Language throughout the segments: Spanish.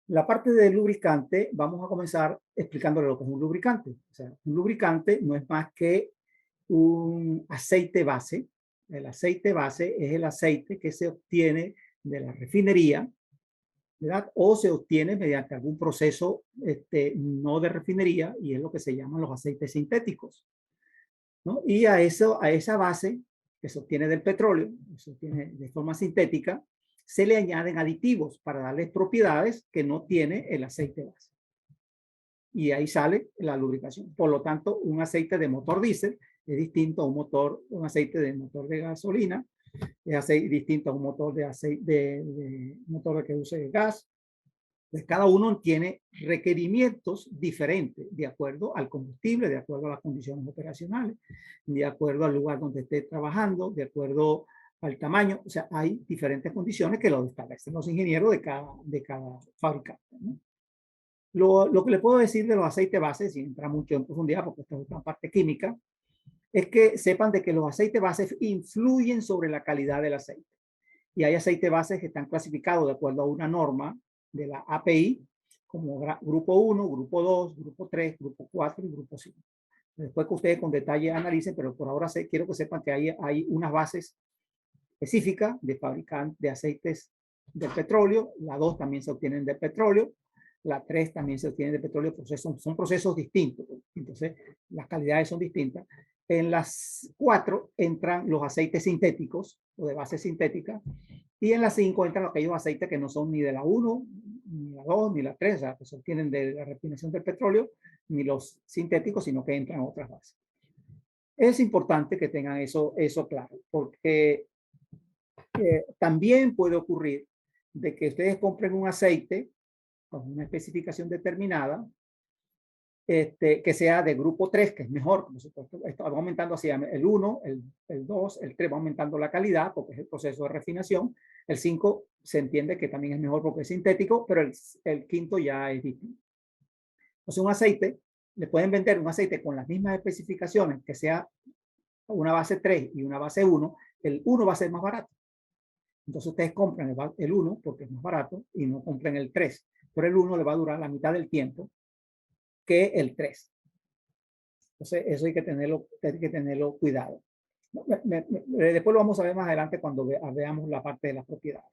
La parte del lubricante, vamos a comenzar explicándole lo que es un lubricante. O sea, un lubricante no es más que un aceite base. El aceite base es el aceite que se obtiene de la refinería, ¿verdad? O se obtiene mediante algún proceso no de refinería, y es lo que se llaman los aceites sintéticos, ¿no? Y a esa base que se obtiene del petróleo, se obtiene de forma sintética, se le añaden aditivos para darles propiedades que no tiene el aceite base. Y ahí sale la lubricación. Por lo tanto, un aceite de motor diésel es distinto a un aceite de motor de gasolina, es distinto a un motor de aceite de motor que use gas. Pues cada uno tiene requerimientos diferentes de acuerdo al combustible, de acuerdo a las condiciones operacionales, de acuerdo al lugar donde esté trabajando, de acuerdo al tamaño. O sea, hay diferentes condiciones que lo establecen los ingenieros de cada fabricante, ¿no? Lo que le puedo decir de los aceites bases, sin entrar mucho en profundidad, porque esto es una parte química, es que sepan de que los aceites bases influyen sobre la calidad del aceite. Y hay aceites bases que están clasificados de acuerdo a una norma de la API, como grupo 1, grupo 2, grupo 3, grupo 4 y grupo 5. Después que ustedes con detalle analicen, pero por ahora quiero que sepan que hay unas bases específicas de fabricantes de aceites del petróleo. La 2 también se obtienen del petróleo. La 3 también se obtiene de petróleo. Son procesos distintos. Entonces, las calidades son distintas. En las 4 entran los aceites sintéticos o de base sintética. Y en la 5 entran aquellos aceites que no son ni de la 1, ni la 2, ni la 3, o sea, que se obtienen de la refinación del petróleo, ni los sintéticos, sino que entran a otras bases. Es importante que tengan eso claro, porque también puede ocurrir de que ustedes compren un aceite con una especificación determinada, que sea de grupo 3, que es mejor, por supuesto. Esto va aumentando así, el 1, el 2, el 3 va aumentando la calidad porque es el proceso de refinación. El 5 se entiende que también es mejor porque es sintético, pero el quinto ya es distinto. Entonces, un aceite, le pueden vender un aceite con las mismas especificaciones, que sea una base 3 y una base 1, el 1 va a ser más barato. Entonces ustedes compran el 1 porque es más barato y no compren el 3, pero el 1 le va a durar la mitad del tiempo que el 3. Entonces eso hay que tenerlo cuidado. Después lo vamos a ver más adelante cuando veamos la parte de las propiedades.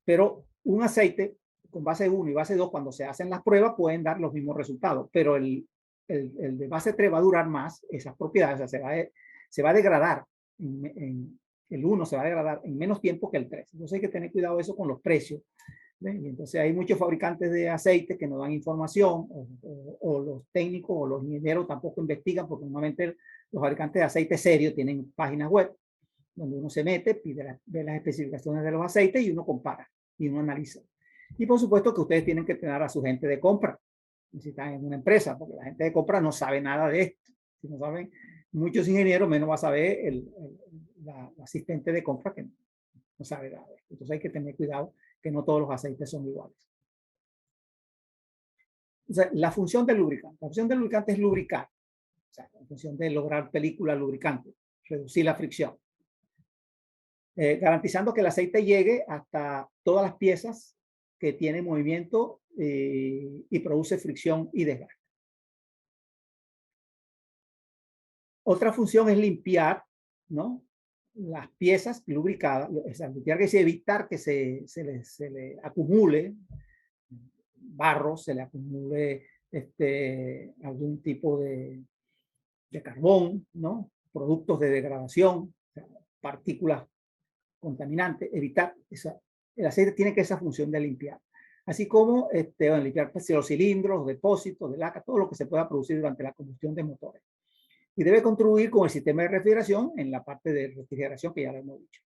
Pero un aceite con base 1 y base 2, cuando se hacen las pruebas, pueden dar los mismos resultados, pero el de base 3 va a durar más esas propiedades, o sea, se va a degradar el 1 se va a degradar en menos tiempo que el 3. Entonces hay que tener cuidado eso con los precios. ¿Ven? Y entonces hay muchos fabricantes de aceite que no dan información, o los técnicos o los ingenieros tampoco investigan, porque normalmente los fabricantes de aceite serio tienen páginas web donde uno se mete, ve las especificaciones de los aceites y uno compara y uno analiza. Y por supuesto que ustedes tienen que tener a su gente de compra, si están en una empresa, porque la gente de compra no sabe nada de esto. Si no saben muchos ingenieros, menos va a saber la asistente de compra que no sabe nada de esto. Entonces hay que tener cuidado que no todos los aceites son iguales. O sea, la función del lubricante. La función del lubricante es lubricar. O sea, la función de lograr película lubricante, reducir la fricción. Garantizando que el aceite llegue hasta todas las piezas que tienen movimiento y produce fricción y desgaste. Otra función es limpiar, ¿no?, las piezas lubricadas, o sea, limpiar que es evitar que se le acumule barro, se le acumule algún tipo de carbón, ¿no?, productos de degradación, o sea, partículas contaminantes, evitar el aceite tiene que esa función de limpiar, así como limpiar los cilindros, los depósitos de laca, todo lo que se pueda producir durante la combustión de motores. Y debe contribuir con el sistema de refrigeración en la parte de refrigeración que ya lo hemos dicho.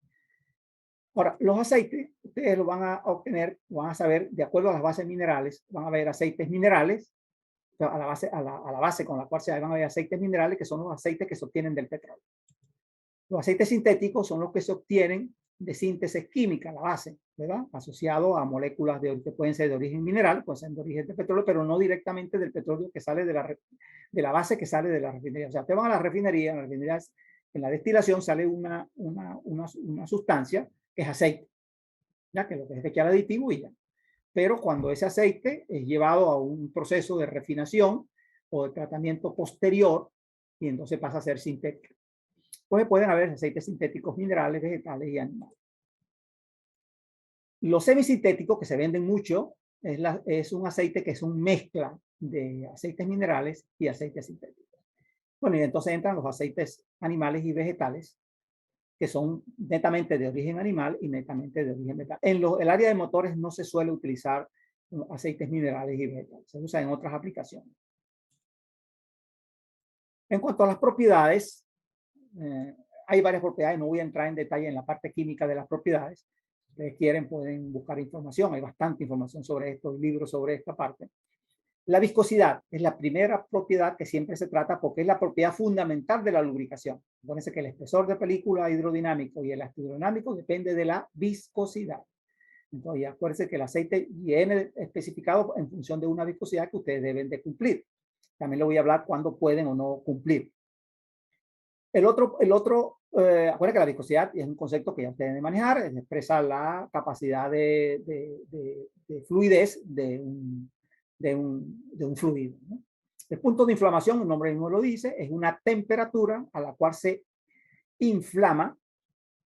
Ahora, los aceites, ustedes lo van a obtener, van a saber, de acuerdo a las bases minerales, van a haber aceites minerales, a la base con la cual se van a ver aceites minerales, que son los aceites que se obtienen del petróleo. Los aceites sintéticos son los que se obtienen de síntesis química, la base, ¿verdad? Asociado a moléculas que pueden ser de origen mineral, pueden ser de origen de petróleo, pero no directamente del petróleo que sale de la base que sale de la refinería. O sea, te van a la refinería, en la destilación sale una sustancia que es aceite, ya que lo que es echar aditivo y ya. pero cuando ese aceite es llevado a un proceso de refinación o de tratamiento posterior, y entonces pasa a ser sintético. Pues pueden haber aceites sintéticos minerales, vegetales y animales. Los semisintéticos que se venden mucho es un aceite que es una mezcla de aceites minerales y aceites sintéticos. Bueno, y entonces entran los aceites animales y vegetales, que son netamente de origen animal y netamente de origen vegetal. En el área de motores no se suele utilizar aceites minerales y vegetales, se usa en otras aplicaciones. En cuanto a las propiedades, hay varias propiedades, no voy a entrar en detalle en la parte química de las propiedades. Si ustedes quieren, pueden buscar información, hay bastante información sobre esto, libros sobre esta parte. La viscosidad es la primera propiedad que siempre se trata porque es la propiedad fundamental de la lubricación. Acuérdense que el espesor de película hidrodinámico y el hidrodinámico depende de la viscosidad. Entonces, acuérdense que el aceite viene especificado en función de una viscosidad que ustedes deben de cumplir. También le voy a hablar cuándo pueden o no cumplir. Acuérdense que la viscosidad es un concepto que ya ustedes deben manejar, expresa la capacidad de fluidez de un fluido, ¿no? El punto de inflamación, el nombre mismo lo dice, es una temperatura a la cual se inflama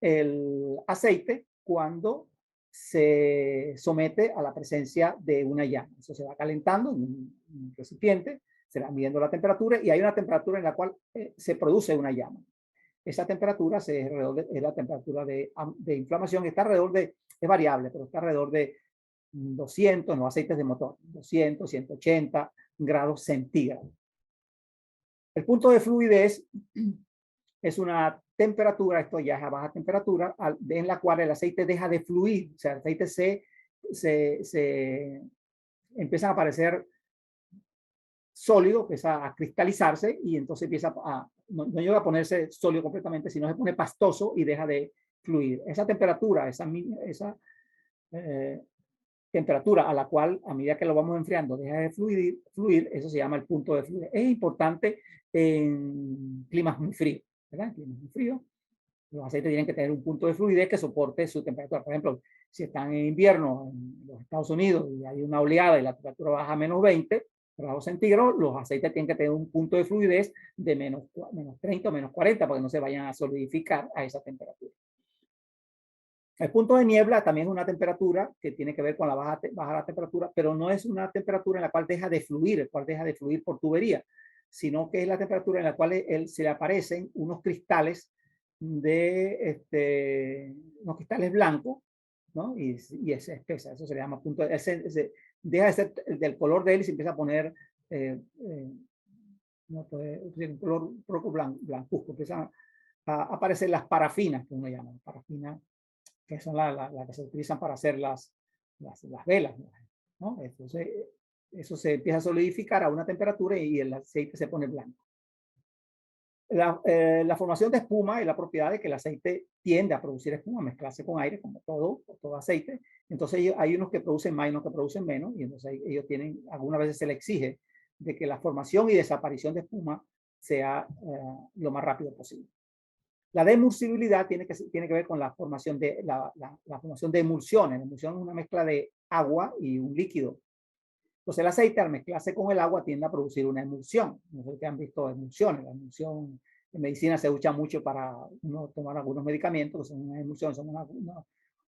el aceite cuando se somete a la presencia de una llama. Eso se va calentando en un recipiente, se va midiendo la temperatura y hay una temperatura en la cual se produce una llama. Esa temperatura es la temperatura de inflamación, está alrededor de, es variable, pero está alrededor de 200 en los aceites de motor, 200, 180 grados centígrados. El punto de fluidez es una temperatura, esto ya es a baja temperatura, en la cual el aceite deja de fluir, o sea, el aceite se empieza a aparecer sólido, empieza a cristalizarse y entonces empieza no llega a ponerse sólido completamente, sino se pone pastoso y deja de fluir. Esa temperatura, esa temperatura a la cual a medida que lo vamos enfriando deja de fluir, eso se llama el punto de fluidez. Es importante en climas muy fríos, ¿verdad? En climas muy fríos, los aceites tienen que tener un punto de fluidez que soporte su temperatura. Por ejemplo, si están en invierno en los Estados Unidos y hay una oleada y la temperatura baja a menos 20 grados centígrados, los aceites tienen que tener un punto de fluidez de menos 30 o menos 40 para que no se vayan a solidificar a esa temperatura. El punto de niebla también es una temperatura que tiene que ver con la baja la temperatura, pero no es una temperatura en la cual deja de fluir, por tubería, sino que es la temperatura en la cual se le aparecen unos cristales unos cristales blancos, ¿no? Y es espesa, eso se le llama punto, deja de ser del color de él y se empieza a poner un color blancuzco, empiezan a aparecer las parafinas, que uno llama, parafinas, que son las que se utilizan para hacer las velas, ¿no? Entonces, eso se empieza a solidificar a una temperatura y el aceite se pone blanco. La formación de espuma es la propiedad de que el aceite tiende a producir espuma, mezclarse con aire, como todo aceite. Entonces hay unos que producen más y unos que producen menos, y entonces ellos algunas veces se les exige de que la formación y desaparición de espuma sea lo más rápido posible. La demulsibilidad tiene que ver con la formación de, la formación de emulsiones. La emulsión es una mezcla de agua y un líquido. Entonces el aceite al mezclarse con el agua tiende a producir una emulsión. No sé si han visto emulsiones. La emulsión en medicina se usa mucho para tomar algunos medicamentos. Son una emulsión, unos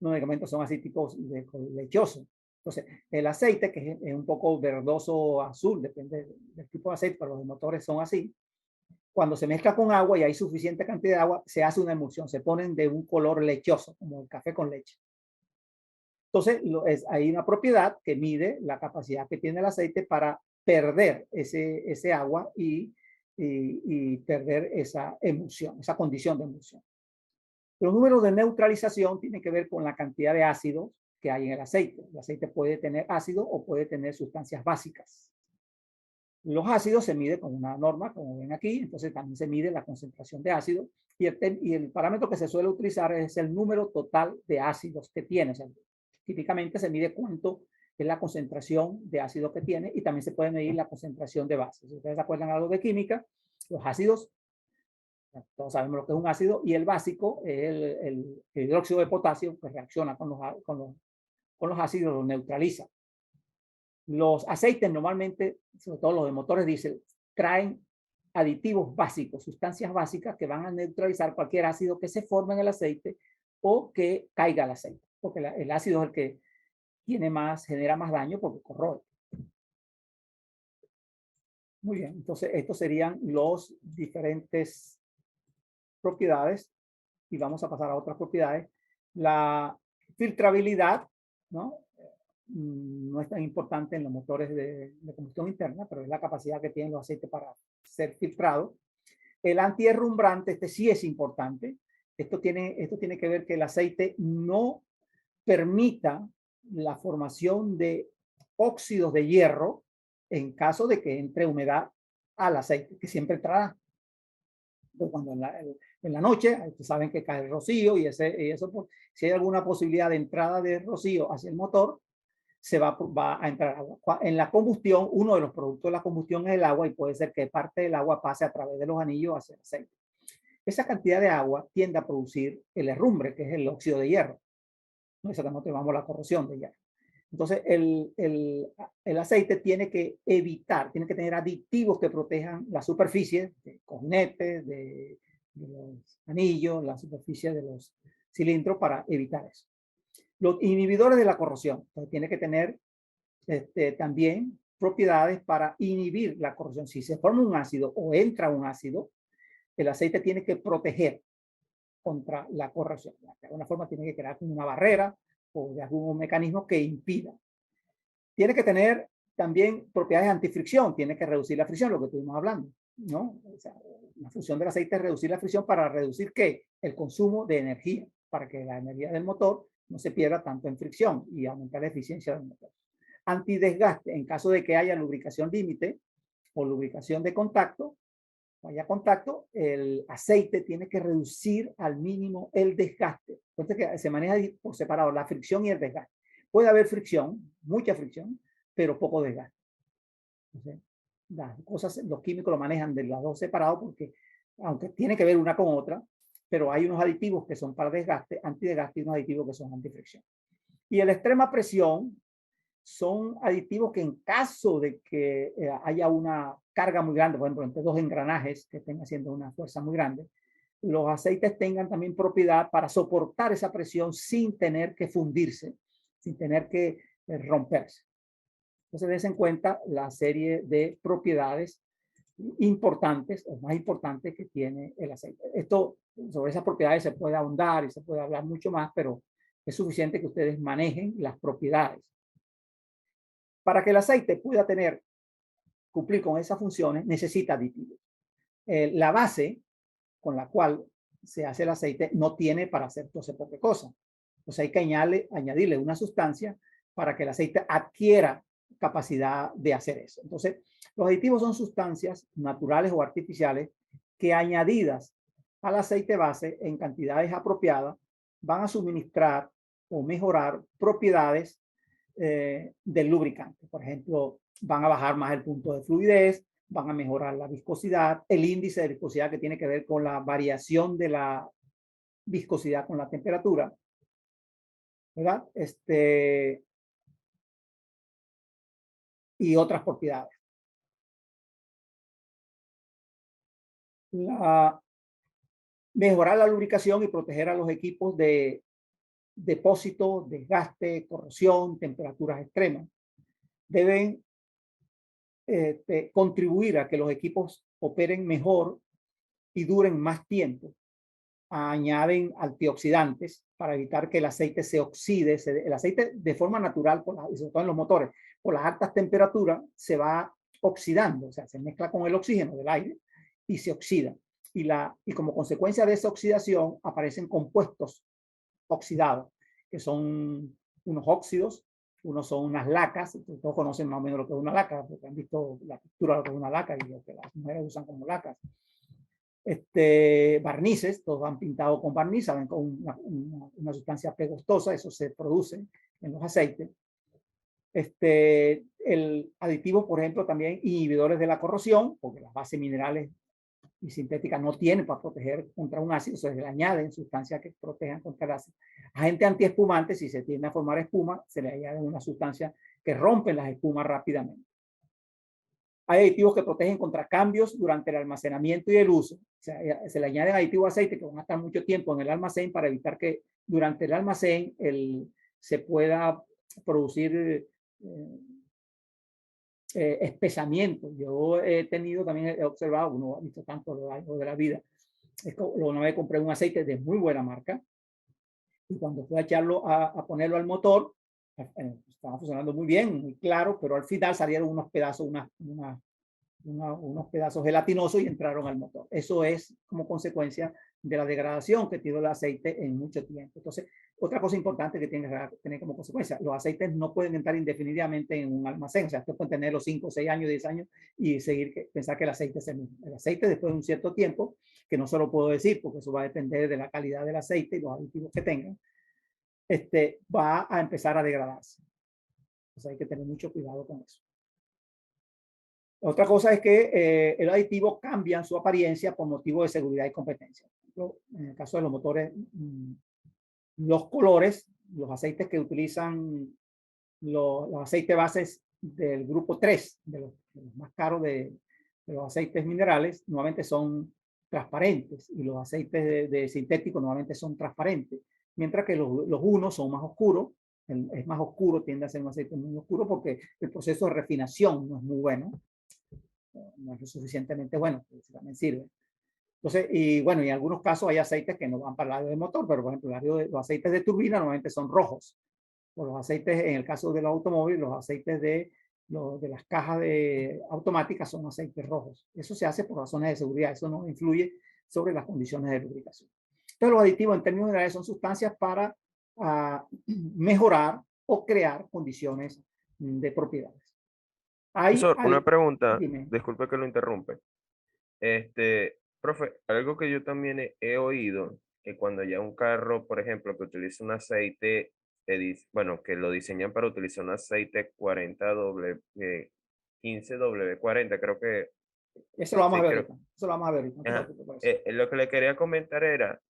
medicamentos son así tipo lechosos. Entonces el aceite, que es un poco verdoso azul, depende del tipo de aceite, pero los motores son así. Cuando se mezcla con agua y hay suficiente cantidad de agua, se hace una emulsión, se ponen de un color lechoso, como el café con leche. Entonces, hay una propiedad que mide la capacidad que tiene el aceite para perder ese agua y perder esa emulsión, esa condición de emulsión. Los números de neutralización tienen que ver con la cantidad de ácidos que hay en el aceite. El aceite puede tener ácido o puede tener sustancias básicas. Los ácidos se mide con una norma, como ven aquí, entonces también se mide la concentración de ácido y el parámetro que se suele utilizar es el número total de ácidos que tiene. O sea, típicamente se mide cuánto es la concentración de ácido que tiene y también se puede medir la concentración de bases. Si ustedes se acuerdan algo de química, los ácidos, todos sabemos lo que es un ácido, y el básico es el hidróxido de potasio que reacciona con los ácidos, los neutraliza. Los aceites normalmente, sobre todo los de motores diésel, traen aditivos básicos, sustancias básicas que van a neutralizar cualquier ácido que se forme en el aceite o que caiga al aceite, porque el ácido es el que genera más daño porque corroe. Muy bien, entonces estos serían los diferentes propiedades y vamos a pasar a otras propiedades. La filtrabilidad, ¿no? No es tan importante en los motores de combustión interna, pero es la capacidad que tienen los aceites para ser filtrados. El antierrumbrante, este sí es importante. Esto tiene que ver que el aceite no permita la formación de óxidos de hierro en caso de que entre humedad al aceite, que siempre entrará. Cuando en la noche, ustedes saben que cae el rocío y eso, si hay alguna posibilidad de entrada de rocío hacia el motor, se va a entrar agua. En la combustión, uno de los productos de la combustión es el agua y puede ser que parte del agua pase a través de los anillos hacia el aceite. Esa cantidad de agua tiende a producir el herrumbre, que es el óxido de hierro. Eso también llamamos la corrosión de hierro. Entonces, el aceite tiene que tener aditivos que protejan la superficie de cojinetes, de los anillos, la superficie de los cilindros para evitar eso. Los inhibidores de la corrosión. Entonces, tiene que tener también propiedades para inhibir la corrosión. Si se forma un ácido o entra un ácido, el aceite tiene que proteger contra la corrosión. De alguna forma tiene que crear una barrera o de algún mecanismo que impida. Tiene que tener también propiedades antifricción, tiene que reducir la fricción, lo que estuvimos hablando, ¿no? O sea, la función del aceite es reducir la fricción para reducir ¿qué? El consumo de energía, para que la energía del motor no se pierda tanto en fricción y aumentar la eficiencia del motor. Antidesgaste, en caso de que haya lubricación límite o lubricación de contacto, haya contacto, el aceite tiene que reducir al mínimo el desgaste. Entonces, que se maneja por separado la fricción y el desgaste. Puede haber fricción, mucha fricción, pero poco desgaste. Entonces, las cosas, los químicos lo manejan de los dos separados porque, aunque tiene que ver una con otra, pero hay unos aditivos que son para desgaste, antidesgaste y unos aditivos que son antifricción. Y el extrema presión son aditivos que en caso de que haya una carga muy grande, por ejemplo, entre dos engranajes que estén haciendo una fuerza muy grande, los aceites tengan también propiedad para soportar esa presión sin tener que fundirse, sin tener que romperse. Entonces, des en cuenta la serie de propiedades importantes o más importantes que tiene el aceite. Sobre esas propiedades se puede ahondar y se puede hablar mucho más, pero es suficiente que ustedes manejen las propiedades. Para que el aceite pueda cumplir con esas funciones, necesita aditivos. La base con la cual se hace el aceite no tiene para hacer toda esa poca cosa. Entonces hay que añadirle una sustancia para que el aceite adquiera capacidad de hacer eso. Entonces, los aditivos son sustancias naturales o artificiales que añadidas al aceite base en cantidades apropiadas van a suministrar o mejorar propiedades del lubricante. Por ejemplo, van a bajar más el punto de fluidez, van a mejorar la viscosidad, el índice de viscosidad que tiene que ver con la variación de la viscosidad con la temperatura, ¿verdad? Y otras propiedades. Mejorar la lubricación y proteger a los equipos de depósito, desgaste, corrosión, temperaturas extremas. Deben contribuir a que los equipos operen mejor y duren más tiempo. Añaden antioxidantes para evitar que el aceite se oxide. El aceite de forma natural, sobre todo en los motores, por las altas temperaturas, se va oxidando, o sea, se mezcla con el oxígeno del aire y se oxida. Y como consecuencia de esa oxidación aparecen compuestos oxidados, que son unos óxidos, unos son unas lacas, todos conocen más o menos lo que es una laca, porque han visto la textura de lo que es una laca y lo que las mujeres usan como lacas. Barnices, todos han pintado con barniz, saben, con una sustancia pegostosa, eso se produce en los aceites. El aditivo, por ejemplo, también inhibidores de la corrosión, porque las bases minerales y sintética no tiene para proteger contra un ácido, se le añaden sustancias que protejan contra el ácido. Agente antiespumante, si se tiende a formar espuma, se le añade una sustancia que rompe las espumas rápidamente. Hay aditivos que protegen contra cambios durante el almacenamiento y el uso. O sea, se le añaden aditivos de aceite que van a estar mucho tiempo en el almacén para evitar que durante el almacén se pueda producir espesamiento. Yo he tenido también, he observado, uno ha visto tanto lo largo de la vida. Una vez compré un aceite de muy buena marca y cuando fui a echarlo, a ponerlo al motor, estaba funcionando muy bien, muy claro, pero al final salieron unos pedazos, unos pedazos gelatinosos y entraron al motor. Eso es como consecuencia de la degradación que tiene el aceite en mucho tiempo. Entonces, otra cosa importante que tiene que tener como consecuencia, los aceites no pueden entrar indefinidamente en un almacén. O sea, usted puede tenerlos 5, 6 años, 10 años y pensar que el aceite es el mismo. El aceite, después de un cierto tiempo, que no se lo puedo decir porque eso va a depender de la calidad del aceite y los aditivos que tengan, va a empezar a degradarse. Entonces hay que tener mucho cuidado con eso. Otra cosa es que el aditivo cambia su apariencia por motivo de seguridad y competencia. En el caso de los motores, los colores, los aceites que utilizan los aceites bases del grupo 3, de los más caros de los aceites minerales, normalmente son transparentes y los aceites de sintéticos normalmente son transparentes, mientras que los unos son más oscuros. Es más oscuro, tiende a ser un aceite muy oscuro porque el proceso de refinación no es muy bueno, no es lo suficientemente bueno, pero también sirve. Entonces, y bueno, en algunos casos hay aceites que no van para el lado del motor, pero por ejemplo, los aceites de turbina normalmente son rojos. O los aceites, en el caso de los automóviles, los aceites de las cajas automáticas son aceites rojos. Eso se hace por razones de seguridad, eso no influye sobre las condiciones de lubricación. Entonces, los aditivos en términos generales son sustancias para mejorar o crear condiciones de propiedades. Profesor, una pregunta, Dime. disculpe que lo interrumpe. Profe, algo que yo también he oído, que cuando ya un carro, por ejemplo, que utiliza un aceite, bueno, que lo diseñan para utilizar un aceite 40W, 15W40, creo que, Eso lo vamos a sí, ver creo. ahorita. Eso lo vamos a ver ahorita. No te Ajá. preocupes por eso. Lo que le quería comentar era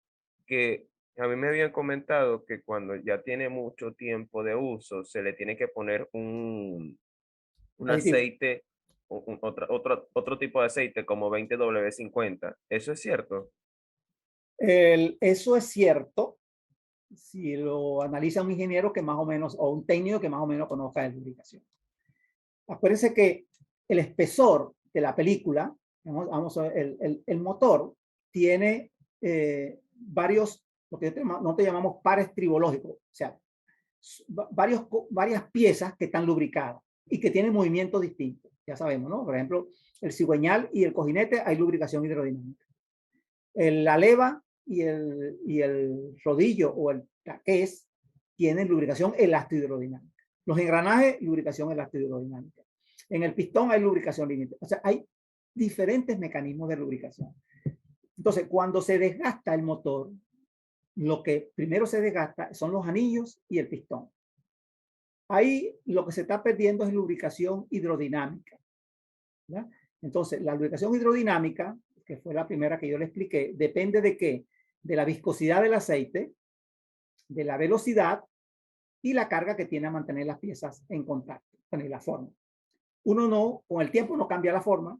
que a mí me habían comentado que cuando ya tiene mucho tiempo de uso, se le tiene que poner un Aditivo. aceite, otro tipo de aceite como 20W50. ¿Eso es cierto? Eso es cierto si lo analiza un ingeniero que más o menos, o un técnico que más o menos conozca de lubricación. Acuérdense que el espesor de la película, vamos a ver, el motor tiene varios, lo que nosotros llamamos pares tribológicos, o sea, varias piezas que están lubricadas y que tienen movimientos distintos. Ya sabemos, ¿no? Por ejemplo, el cigüeñal y el cojinete hay lubricación hidrodinámica. La leva y el rodillo o el taqués tienen lubricación elástico-hidrodinámica. Los engranajes, lubricación elástico-hidrodinámica. En el pistón hay lubricación limitada. O sea, hay diferentes mecanismos de lubricación. Entonces, cuando se desgasta el motor, lo que primero se desgasta son los anillos y el pistón. Ahí lo que se está perdiendo es lubricación hidrodinámica, ¿verdad? Entonces, la lubricación hidrodinámica, que fue la primera que yo le expliqué, depende de qué? De la viscosidad del aceite, de la velocidad y la carga que tiene a mantener las piezas en contacto, en la forma. Uno no, con el tiempo no cambia la forma,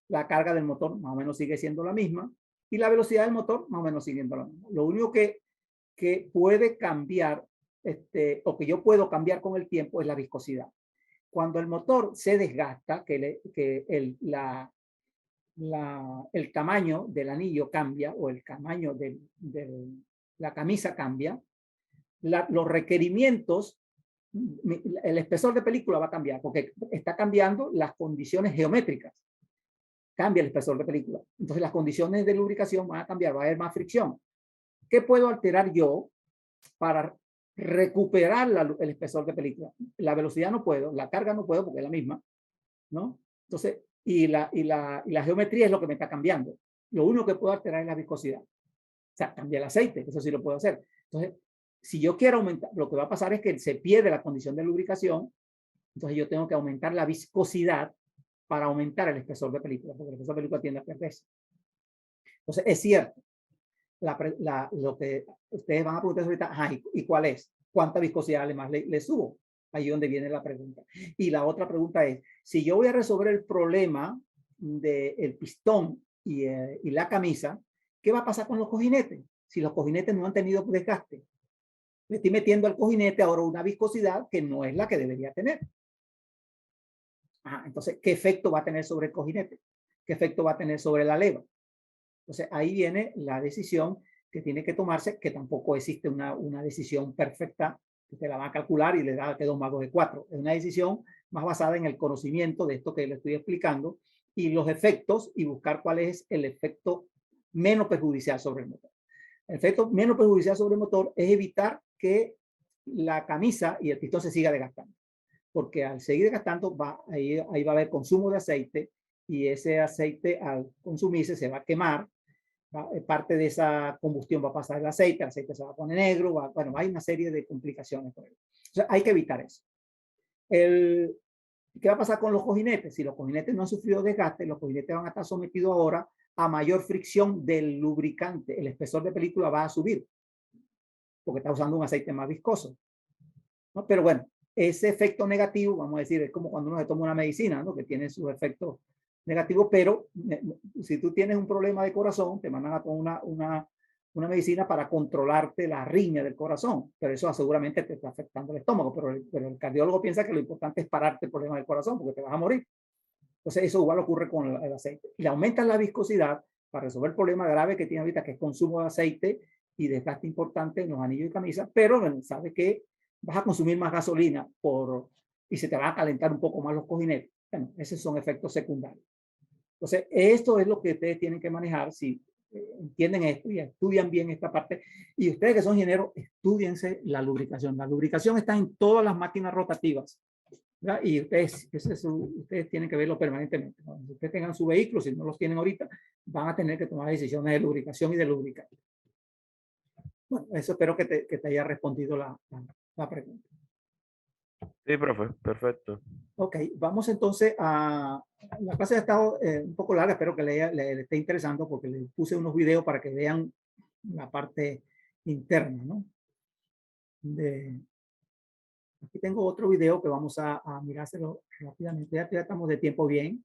la carga del motor más o menos sigue siendo la misma y la velocidad del motor más o menos sigue siendo la misma. Lo único que puede cambiar, o que yo puedo cambiar con el tiempo es la viscosidad. Cuando el motor se desgasta, que el tamaño del anillo cambia o el tamaño de la camisa cambia, los requerimientos, el espesor de película va a cambiar porque está cambiando las condiciones geométricas. Cambia el espesor de película. Entonces las condiciones de lubricación van a cambiar, va a haber más fricción. ¿Qué puedo alterar yo para recuperar el espesor de película? La velocidad no puedo, la carga no puedo porque es la misma, ¿no? Entonces, y la geometría es lo que me está cambiando. Lo único que puedo alterar es la viscosidad. O sea, cambiar el aceite, eso sí lo puedo hacer. Entonces, si yo quiero aumentar, lo que va a pasar es que se pierde la condición de lubricación, entonces yo tengo que aumentar la viscosidad para aumentar el espesor de película, porque el espesor de película tiende a perderse. Entonces, es cierto, lo que ustedes van a preguntar ahorita, ajá, ¿y cuál es? ¿Cuánta viscosidad más le subo? Ahí es donde viene la pregunta. Y la otra pregunta es, si yo voy a resolver el problema del pistón y la camisa, ¿qué va a pasar con los cojinetes? Si los cojinetes no han tenido desgaste. Le estoy metiendo al cojinete ahora una viscosidad que no es la que debería tener. Ajá, entonces, ¿qué efecto va a tener sobre el cojinete? ¿Qué efecto va a tener sobre la leva? Entonces, ahí viene la decisión que tiene que tomarse, que tampoco existe una decisión perfecta que te la va a calcular y le da que 2 más 2 es 4. Es una decisión más basada en el conocimiento de esto que le estoy explicando y los efectos y buscar cuál es el efecto menos perjudicial sobre el motor. El efecto menos perjudicial sobre el motor es evitar que la camisa y el pistón se siga desgastando. Porque al seguir desgastando, ahí va a haber consumo de aceite y ese aceite al consumirse se va a quemar. Parte de esa combustión va a pasar el aceite se va a poner negro, bueno, hay una serie de complicaciones con él. O sea, hay que evitar eso. ¿Qué va a pasar con los cojinetes? Si los cojinetes no han sufrido desgaste, los cojinetes van a estar sometidos ahora a mayor fricción del lubricante. El espesor de película va a subir porque está usando un aceite más viscoso, ¿no? Pero bueno, ese efecto negativo, vamos a decir, es como cuando uno se toma una medicina, ¿no? Que tiene sus efectos negativos, pero si tú tienes un problema de corazón, te mandan a tomar una medicina para controlarte la arritmia del corazón, pero eso seguramente te está afectando el estómago, pero el cardiólogo piensa que lo importante es pararte el problema del corazón porque te vas a morir. Entonces eso igual ocurre con el aceite. Le aumentas la viscosidad para resolver el problema grave que tiene ahorita, que es consumo de aceite y desgaste importante en los anillos y camisas, pero bueno, sabes que vas a consumir más gasolina y se te van a calentar un poco más los cojinetes. Bueno, esos son efectos secundarios. Entonces, esto es lo que ustedes tienen que manejar si entienden esto y estudian bien esta parte. Y ustedes que son ingenieros, estudiense la lubricación. La lubricación está en todas las máquinas rotativas, ¿verdad? Y ustedes tienen que verlo permanentemente. Cuando ustedes tengan su vehículo, si no los tienen ahorita, van a tener que tomar decisiones de lubricación y de lubricante. Bueno, eso espero que te haya respondido la pregunta. Sí, profe, perfecto. Ok, vamos entonces a... La clase ha estado un poco larga, espero que le esté interesando porque le puse unos videos para que vean la parte interna, ¿no? Aquí tengo otro video que vamos a mirárselo rápidamente. Ya estamos de tiempo bien.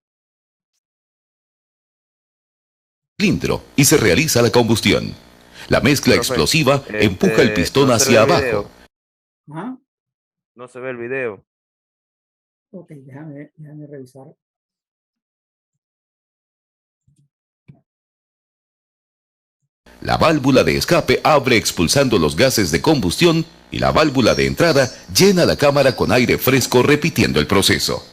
Cilindro y se realiza la combustión. La mezcla Profe, explosiva empuja el pistón no se ve hacia el abajo. video. ¿Ah? No se ve el video. Ok, déjame revisar. La válvula de escape abre expulsando los gases de combustión y la válvula de entrada llena la cámara con aire fresco repitiendo el proceso.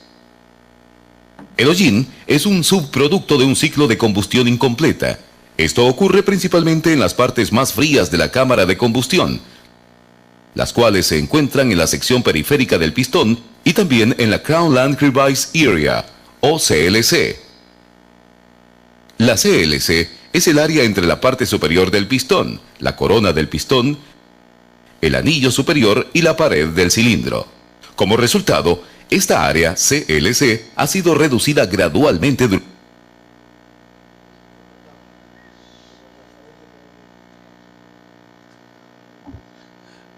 El hollín es un subproducto de un ciclo de combustión incompleta. Esto ocurre principalmente en las partes más frías de la cámara de combustión, las cuales se encuentran en la sección periférica del pistón y también en la Crown Land Crevice Area, o CLC. La CLC es el área entre la parte superior del pistón, la corona del pistón, el anillo superior y la pared del cilindro. Como resultado, esta área CLC ha sido reducida gradualmente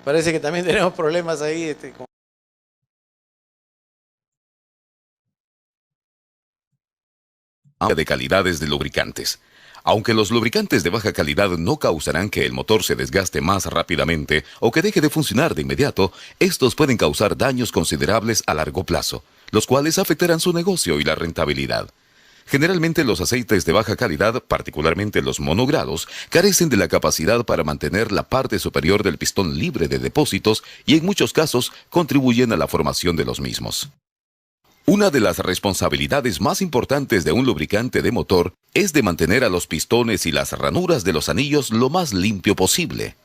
Parece que también tenemos problemas ahí. de calidades de lubricantes. Aunque los lubricantes de baja calidad no causarán que el motor se desgaste más rápidamente o que deje de funcionar de inmediato, estos pueden causar daños considerables a largo plazo, los cuales afectarán su negocio y la rentabilidad. Generalmente los aceites de baja calidad, particularmente los monogradados, carecen de la capacidad para mantener la parte superior del pistón libre de depósitos y en muchos casos contribuyen a la formación de los mismos. Una de las responsabilidades más importantes de un lubricante de motor es de mantener a los pistones y las ranuras de los anillos lo más limpio posible.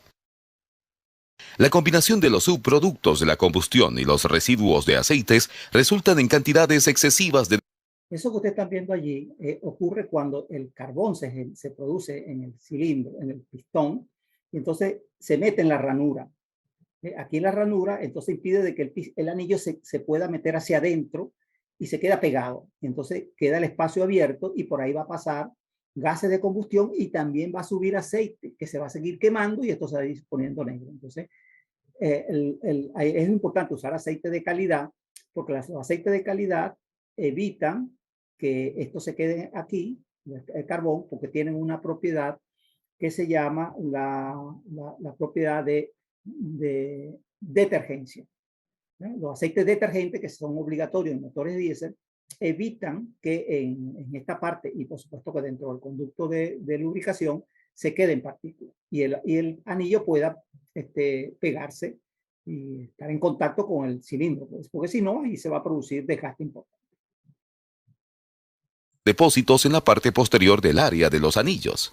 La combinación de los subproductos de la combustión y los residuos de aceites resultan en cantidades excesivas de... Eso que ustedes están viendo allí ocurre cuando el carbón se produce en el cilindro, en el pistón, y entonces se mete en la ranura. Aquí en la ranura, entonces impide de que el anillo se pueda meter hacia adentro y se queda pegado. Entonces queda el espacio abierto y por ahí va a pasar gases de combustión y también va a subir aceite que se va a seguir quemando y esto se va a ir poniendo negro. Entonces, es importante usar aceite de calidad porque los aceites de calidad evitan que esto se quede aquí, el carbón, porque tienen una propiedad que se llama la propiedad de detergencia. Los aceites detergentes que son obligatorios en motores diésel evitan que en esta parte y por supuesto que dentro del conducto de lubricación se queden partículas y el anillo pueda pegarse y estar en contacto con el cilindro, pues, porque si no, ahí se va a producir desgaste importante. Depósitos en la parte posterior del área de los anillos.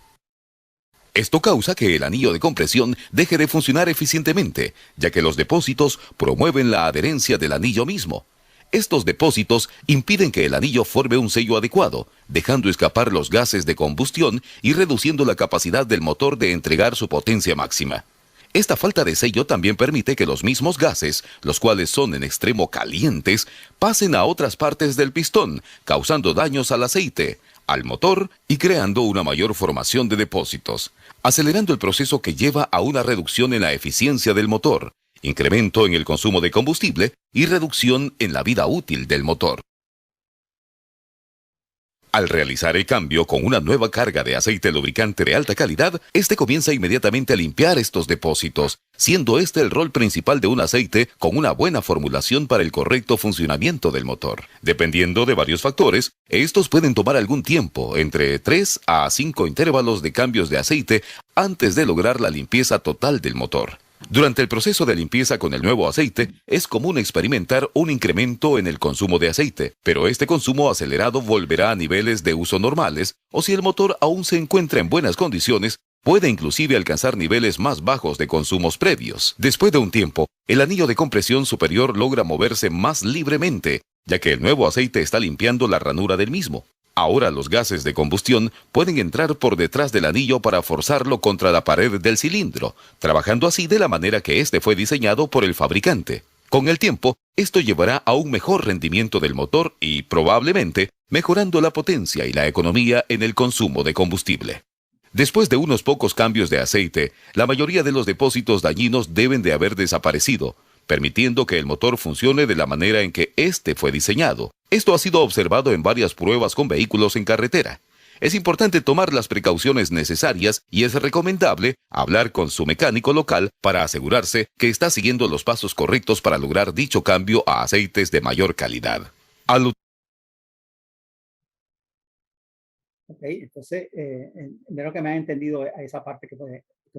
Esto causa que el anillo de compresión deje de funcionar eficientemente, ya que los depósitos promueven la adherencia del anillo mismo. Estos depósitos impiden que el anillo forme un sello adecuado, dejando escapar los gases de combustión y reduciendo la capacidad del motor de entregar su potencia máxima. Esta falta de sello también permite que los mismos gases, los cuales son en extremo calientes, pasen a otras partes del pistón, causando daños al aceite, al motor y creando una mayor formación de depósitos, acelerando el proceso que lleva a una reducción en la eficiencia del motor, incremento en el consumo de combustible y reducción en la vida útil del motor. Al realizar el cambio con una nueva carga de aceite lubricante de alta calidad, este comienza inmediatamente a limpiar estos depósitos, siendo este el rol principal de un aceite con una buena formulación para el correcto funcionamiento del motor. Dependiendo de varios factores, estos pueden tomar algún tiempo, entre 3 a 5 intervalos de cambios de aceite antes de lograr la limpieza total del motor. Durante el proceso de limpieza con el nuevo aceite, es común experimentar un incremento en el consumo de aceite, pero este consumo acelerado volverá a niveles de uso normales, o si el motor aún se encuentra en buenas condiciones, puede inclusive alcanzar niveles más bajos de consumos previos. Después de un tiempo, el anillo de compresión superior logra moverse más libremente, ya que el nuevo aceite está limpiando la ranura del mismo. Ahora los gases de combustión pueden entrar por detrás del anillo para forzarlo contra la pared del cilindro, trabajando así de la manera que este fue diseñado por el fabricante. Con el tiempo, esto llevará a un mejor rendimiento del motor y, probablemente, mejorando la potencia y la economía en el consumo de combustible. Después de unos pocos cambios de aceite, la mayoría de los depósitos dañinos deben de haber desaparecido, permitiendo que el motor funcione de la manera en que éste fue diseñado. Esto ha sido observado en varias pruebas con vehículos en carretera. Es importante tomar las precauciones necesarias y es recomendable hablar con su mecánico local para asegurarse que está siguiendo los pasos correctos para lograr dicho cambio a aceites de mayor calidad. Ok, entonces, espero que me han entendido a esa parte que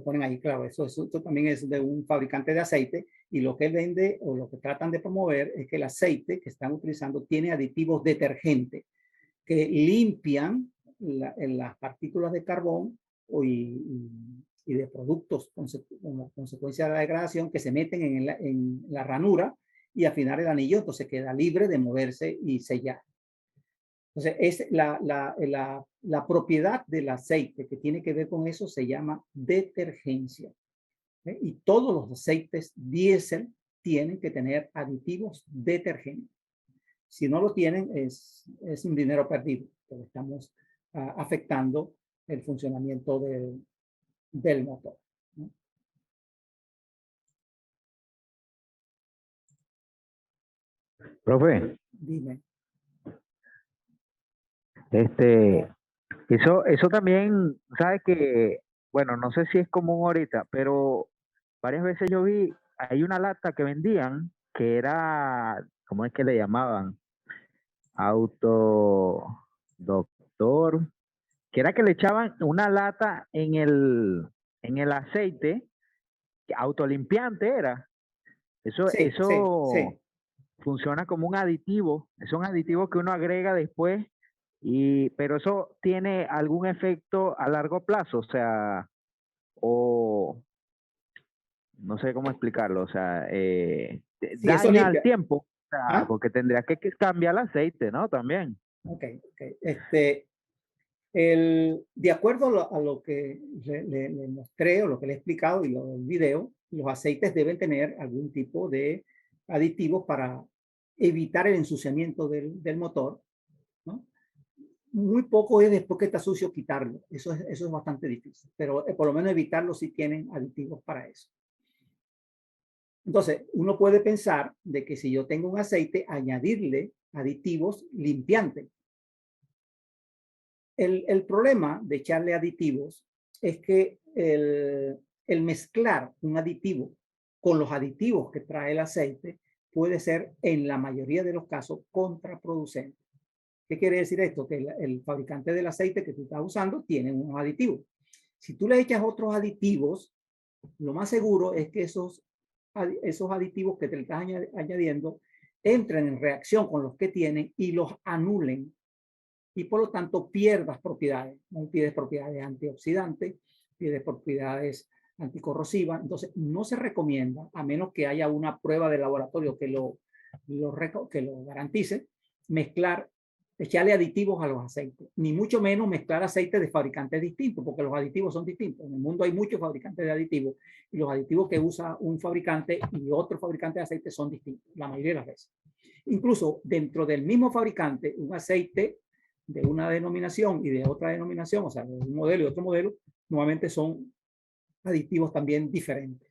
ponen ahí, claro, eso también es de un fabricante de aceite y lo que él vende o lo que tratan de promover es que el aceite que están utilizando tiene aditivos detergentes que limpian las partículas de carbón y de productos como consecuencia de la degradación que se meten en la ranura y al final el anillo entonces queda libre de moverse y sellar. Entonces, es la propiedad del aceite que tiene que ver con eso se llama detergencia. Y todos los aceites diésel tienen que tener aditivos detergentes. Si no lo tienen, es un dinero perdido, porque estamos afectando el funcionamiento del motor, ¿no? Profe, Dime. eso también, ¿sabe que? Bueno, no sé si es común ahorita, pero varias veces yo vi, hay una lata que vendían que era, ¿cómo es que le llamaban? Autodoctor, que era que le echaban una lata en el aceite, autolimpiante era. Eso Sí. funciona como un aditivo, es un aditivo que uno agrega después, pero eso tiene algún efecto a largo plazo, o sea, o no sé cómo explicarlo, o sea, Sí, eso daña al limpia. tiempo, o sea, ¿Ah? porque tendría que cambiar el aceite, ¿no? También. Ok. De acuerdo a lo que le mostré o lo que le he explicado y lo del video, los aceites deben tener algún tipo de aditivos para evitar el ensuciamiento del motor, ¿no? muy poco es después que está sucio quitarlo. Eso es bastante difícil, pero por lo menos evitarlo si tienen aditivos para eso. Entonces, uno puede pensar de que si yo tengo un aceite, añadirle aditivos limpiantes. El problema de echarle aditivos es que el mezclar un aditivo con los aditivos que trae el aceite puede ser, en la mayoría de los casos, contraproducente. ¿Qué quiere decir esto? Que el fabricante del aceite que tú estás usando tiene unos aditivos. Si tú le echas otros aditivos, lo más seguro es que esos aditivos que te le estás añadiendo entren en reacción con los que tienen y los anulen. Y por lo tanto pierdas propiedades. ¿No? Pierdes propiedades antioxidantes, pierdes propiedades anticorrosivas. Entonces no se recomienda, a menos que haya una prueba de laboratorio que lo garantice, echarle aditivos a los aceites, ni mucho menos mezclar aceites de fabricantes distintos, porque los aditivos son distintos. En el mundo hay muchos fabricantes de aditivos y los aditivos que usa un fabricante y otro fabricante de aceite son distintos, la mayoría de las veces. Incluso dentro del mismo fabricante, un aceite de una denominación y de otra denominación, o sea, de un modelo y otro modelo, nuevamente son aditivos también diferentes.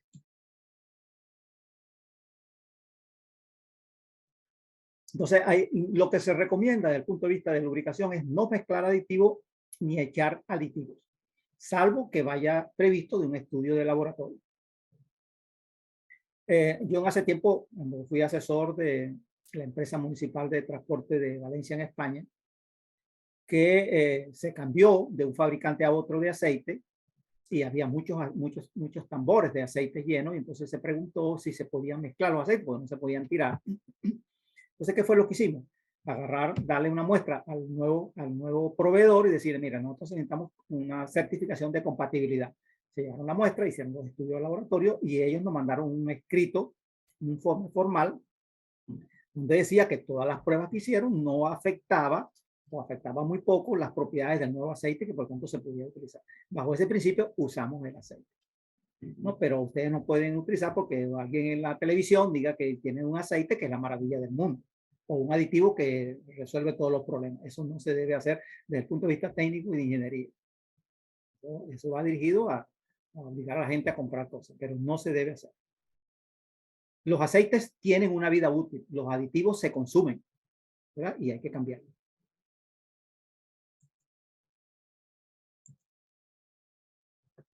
Entonces, lo que se recomienda desde el punto de vista de lubricación es no mezclar aditivos ni echar aditivos, salvo que vaya previsto de un estudio de laboratorio. Yo hace tiempo, cuando fui asesor de la empresa municipal de transporte de Valencia en España, que se cambió de un fabricante a otro de aceite y había muchos tambores de aceite llenos, y entonces se preguntó si se podían mezclar los aceites, porque no se podían tirar. Entonces, ¿qué fue lo que hicimos? Darle una muestra al nuevo proveedor y decir, mira, nosotros necesitamos una certificación de compatibilidad. Se llevaron la muestra, hicieron los estudios de laboratorio y ellos nos mandaron un escrito, un informe formal, donde decía que todas las pruebas que hicieron no afectaba o afectaba muy poco las propiedades del nuevo aceite, que por tanto se podía utilizar. Bajo ese principio usamos el aceite. ¿No? Pero ustedes no pueden utilizar porque alguien en la televisión diga que tiene un aceite que es la maravilla del mundo o un aditivo que resuelve todos los problemas. Eso no se debe hacer desde el punto de vista técnico y de ingeniería. Eso va dirigido a obligar a la gente a comprar cosas, pero no se debe hacer. Los aceites tienen una vida útil, los aditivos se consumen, ¿verdad? Y hay que cambiarlos.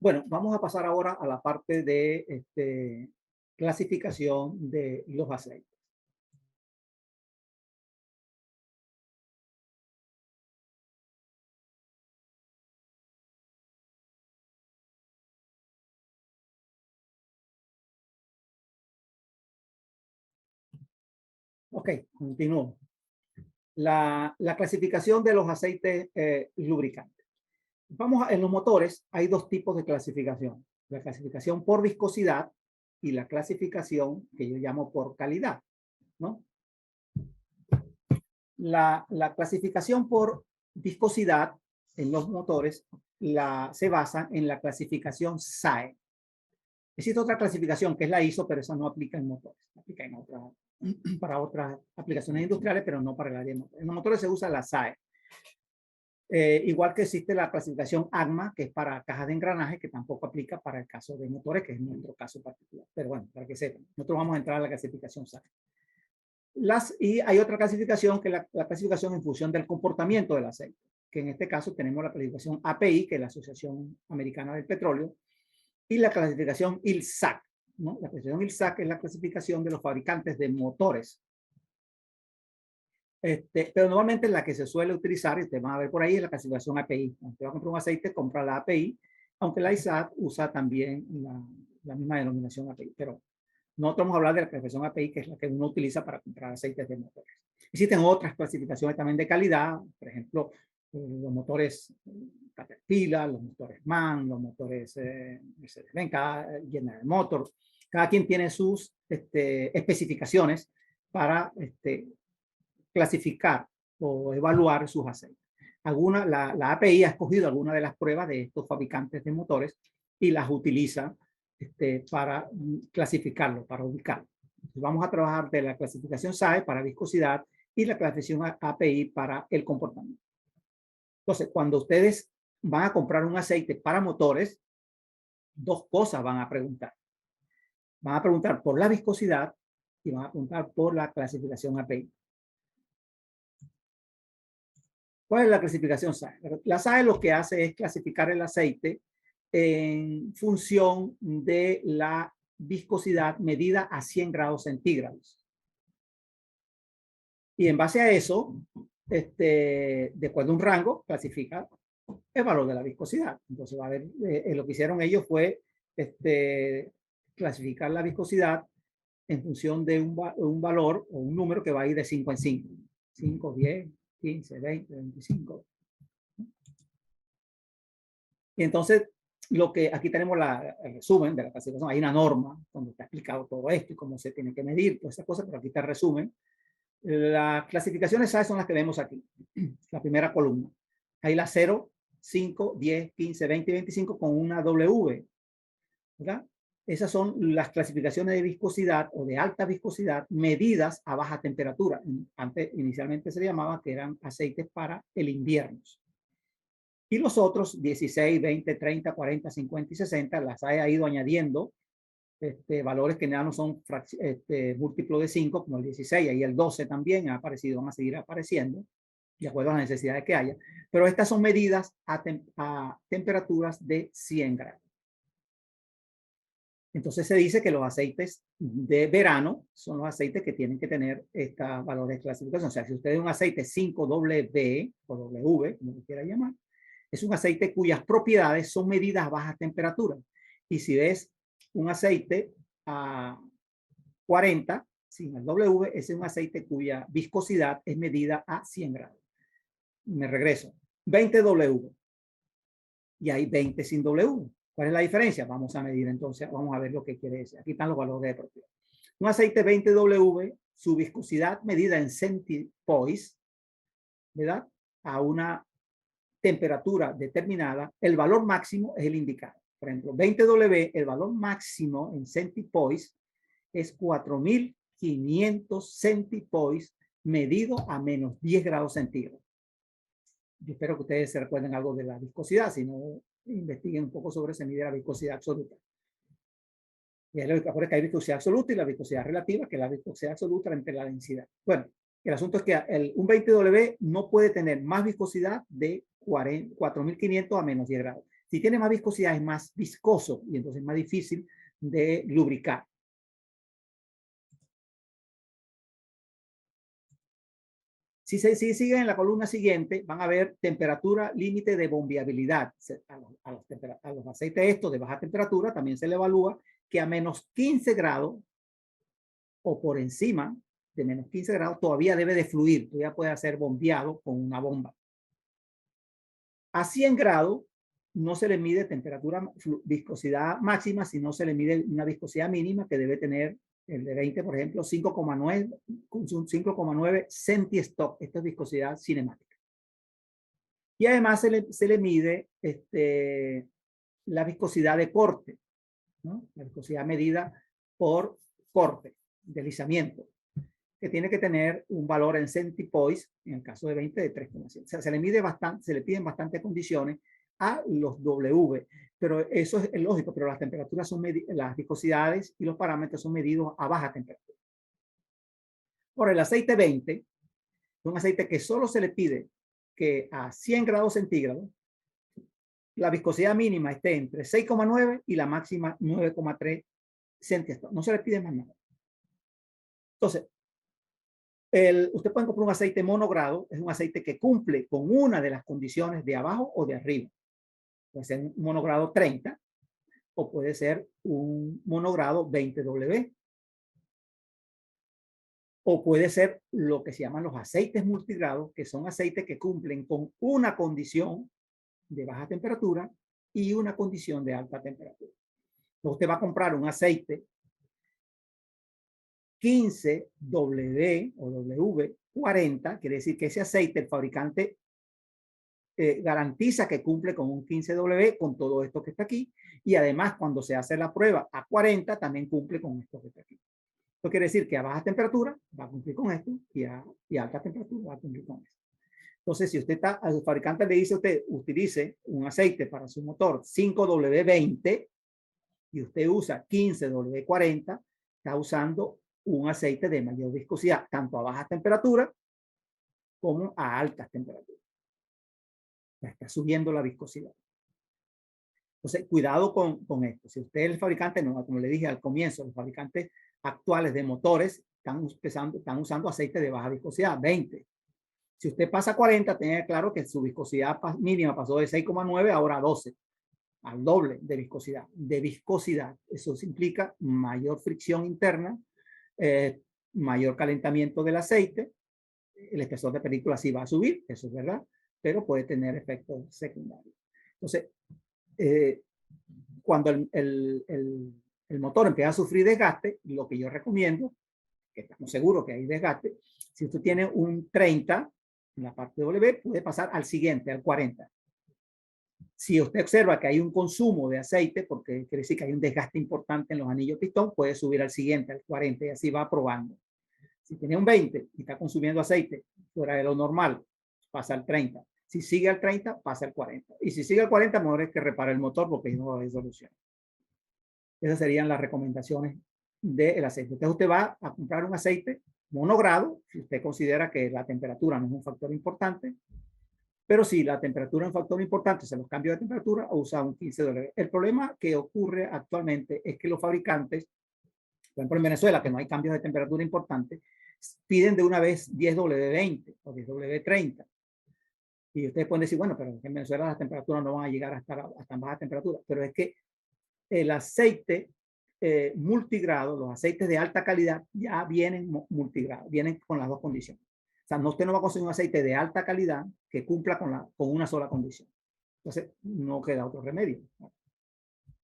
Bueno, vamos a pasar ahora a la parte de clasificación de los aceites. Ok, continúo. La clasificación de los aceites lubricantes. En los motores hay dos tipos de clasificación. La clasificación por viscosidad y la clasificación que yo llamo por calidad, ¿no? La clasificación por viscosidad en los motores se basa en la clasificación SAE. Existe otra clasificación que es la ISO, pero esa no aplica en motores. Aplica para otras aplicaciones industriales, pero no para el área de motores. En los motores se usa la SAE. Igual que existe la clasificación AGMA, que es para cajas de engranaje, que tampoco aplica para el caso de motores, que es nuestro caso particular. Pero bueno, para que sepan, nosotros vamos a entrar a la clasificación SAE. Y hay otra clasificación, que es la clasificación en función del comportamiento del aceite, que en este caso tenemos la clasificación API, que es la Asociación Americana del Petróleo, y la clasificación ILSAC, ¿no? La clasificación ILSAC es la clasificación de los fabricantes de motores. Pero normalmente la que se suele utilizar, y ustedes van a ver por ahí, es la clasificación API. Cuando usted va a comprar un aceite, compra la API, aunque la ISAC usa también la misma denominación API. Pero nosotros vamos a hablar de la clasificación API, que es la que uno utiliza para comprar aceites de motores. Existen otras clasificaciones también de calidad, por ejemplo, los motores Caterpillar, los motores MAN, los motores Mercedes-Benz, General Motors. Cada quien tiene sus especificaciones para clasificar o evaluar sus aceites. La API ha escogido algunas de las pruebas de estos fabricantes de motores y las utiliza para clasificarlo, para ubicarlo. Entonces, vamos a trabajar de la clasificación SAE para viscosidad y la clasificación API para el comportamiento. Entonces, cuando ustedes van a comprar un aceite para motores, dos cosas van a preguntar. Van a preguntar por la viscosidad y van a preguntar por la clasificación API. ¿Cuál es la clasificación SAE? La SAE lo que hace es clasificar el aceite en función de la viscosidad medida a 100 grados centígrados. Y en base a eso, después de un rango, clasifica el valor de la viscosidad. Entonces, va a ver, lo que hicieron ellos fue clasificar la viscosidad en función de un valor o un número que va a ir de 5 en 5. 5, 10, 15, 20, 25. Y entonces, aquí tenemos el resumen de la clasificación. Hay una norma donde está explicado todo esto y cómo se tiene que medir, todas esas cosas, pero aquí está el resumen. Las clasificaciones SAE son las que vemos aquí. La primera columna. Hay la 0, 5, 10, 15, 20 y 25 con una W. ¿Verdad? Esas son las clasificaciones de viscosidad o de alta viscosidad medidas a baja temperatura. Antes, inicialmente se llamaba que eran aceites para el invierno. Y los otros, 16, 20, 30, 40, 50 y 60, las ha ido añadiendo valores que ya no son múltiplo de 5, como el 16, y el 12 también ha aparecido, van a seguir apareciendo, de acuerdo a las necesidades que haya. Pero estas son medidas a temperaturas de 100 grados. Entonces se dice que los aceites de verano son los aceites que tienen que tener estos valores de clasificación. O sea, si usted es un aceite 5W o W, como lo quiera llamar, es un aceite cuyas propiedades son medidas a baja temperatura. Y si ves un aceite a 40, sin el W, ese es un aceite cuya viscosidad es medida a 100 grados. Me regreso. 20W. Y hay 20 sin W. ¿Cuál es la diferencia? Vamos a medir entonces, vamos a ver lo que quiere decir. Aquí están los valores de propiedad. Un aceite 20W, su viscosidad medida en centipoise, ¿verdad? A una temperatura determinada, el valor máximo es el indicado. Por ejemplo, 20W, el valor máximo en centipoise es 4500 centipoise medido a menos 10 grados centígrados. Yo espero que ustedes se recuerden algo de la viscosidad, si no, investiguen un poco sobre se mide la viscosidad absoluta. Y es lo que hay viscosidad absoluta y la viscosidad relativa, que es la viscosidad absoluta entre la densidad. Bueno, el asunto es que un 20W no puede tener más viscosidad de 4500 a menos 10 grados. Si tiene más viscosidad es más viscoso y entonces es más difícil de lubricar. Si siguen en la columna siguiente, van a ver temperatura límite de bombeabilidad. A los aceites estos de baja temperatura también se le evalúa que a menos 15 grados o por encima de menos 15 grados todavía debe de fluir, todavía puede ser bombeado con una bomba. A 100 grados no se le mide temperatura, viscosidad máxima, sino se le mide una viscosidad mínima que debe tener el de 20, por ejemplo, 5,9 centistock. Esta es viscosidad cinemática. Y además se le mide la viscosidad de corte, ¿no? La viscosidad medida por corte, deslizamiento, que tiene que tener un valor en centipoise, en el caso de 20, de 3,7. O sea, se le mide bastante, se le piden bastantes condiciones a los W, pero eso es lógico, pero las temperaturas son las viscosidades y los parámetros son medidos a baja temperatura. Por el aceite 20, es un aceite que solo se le pide que a 100 grados centígrados la viscosidad mínima esté entre 6,9 y la máxima 9,3 centistock. No se le pide más nada. Entonces, usted puede comprar un aceite monogrado, es un aceite que cumple con una de las condiciones de abajo o de arriba. Puede ser un monogrado 30 o puede ser un monogrado 20W. O puede ser lo que se llaman los aceites multigrados, que son aceites que cumplen con una condición de baja temperatura y una condición de alta temperatura. Entonces usted va a comprar un aceite 15W o W40, quiere decir que ese aceite el fabricante garantiza que cumple con un 15W con todo esto que está aquí, y además cuando se hace la prueba a 40 también cumple con esto que está aquí. Esto quiere decir que a baja temperatura va a cumplir con esto y a alta temperatura va a cumplir con esto. Entonces, si usted está, al fabricante le dice a usted, utilice un aceite para su motor 5W20 y usted usa 15W40, está usando un aceite de mayor viscosidad, tanto a bajas temperaturas como a altas temperaturas. Está subiendo la viscosidad. Entonces, cuidado con esto. Si usted es el fabricante, no, como le dije al comienzo, los fabricantes actuales de motores están usando aceite de baja viscosidad, 20. Si usted pasa a 40, tenga claro que su viscosidad mínima pasó de 6,9 ahora a 12, al doble de viscosidad. De viscosidad, eso implica mayor fricción interna, mayor calentamiento del aceite. El espesor de película sí va a subir, eso es verdad, pero puede tener efectos secundarios. Entonces, cuando el motor empieza a sufrir desgaste, lo que yo recomiendo, que estamos seguros que hay desgaste, si usted tiene un 30 en la parte W, puede pasar al siguiente, al 40. Si usted observa que hay un consumo de aceite, porque quiere decir que hay un desgaste importante en los anillos pistón, puede subir al siguiente, al 40, y así va probando. Si tiene un 20 y está consumiendo aceite fuera de lo normal, pasa al 30. Si sigue al 30, pasa al 40. Y si sigue al 40, mejor es que repare el motor porque no hay solución. Esas serían las recomendaciones del aceite. Entonces usted va a comprar un aceite monogrado, si usted considera que la temperatura no es un factor importante, pero si la temperatura es un factor importante, se los cambios de temperatura, usa un 15W. El problema que ocurre actualmente es que los fabricantes, por ejemplo en Venezuela, que no hay cambios de temperatura importantes, piden de una vez 10W20 o 10W30. Y ustedes pueden decir, bueno, pero en Venezuela las temperaturas no van a llegar hasta tan baja temperatura. Pero es que el aceite multigrado, los aceites de alta calidad, ya vienen multigrado, vienen con las dos condiciones. O sea, usted no va a conseguir un aceite de alta calidad que cumpla con una sola condición. Entonces, no queda otro remedio, ¿no?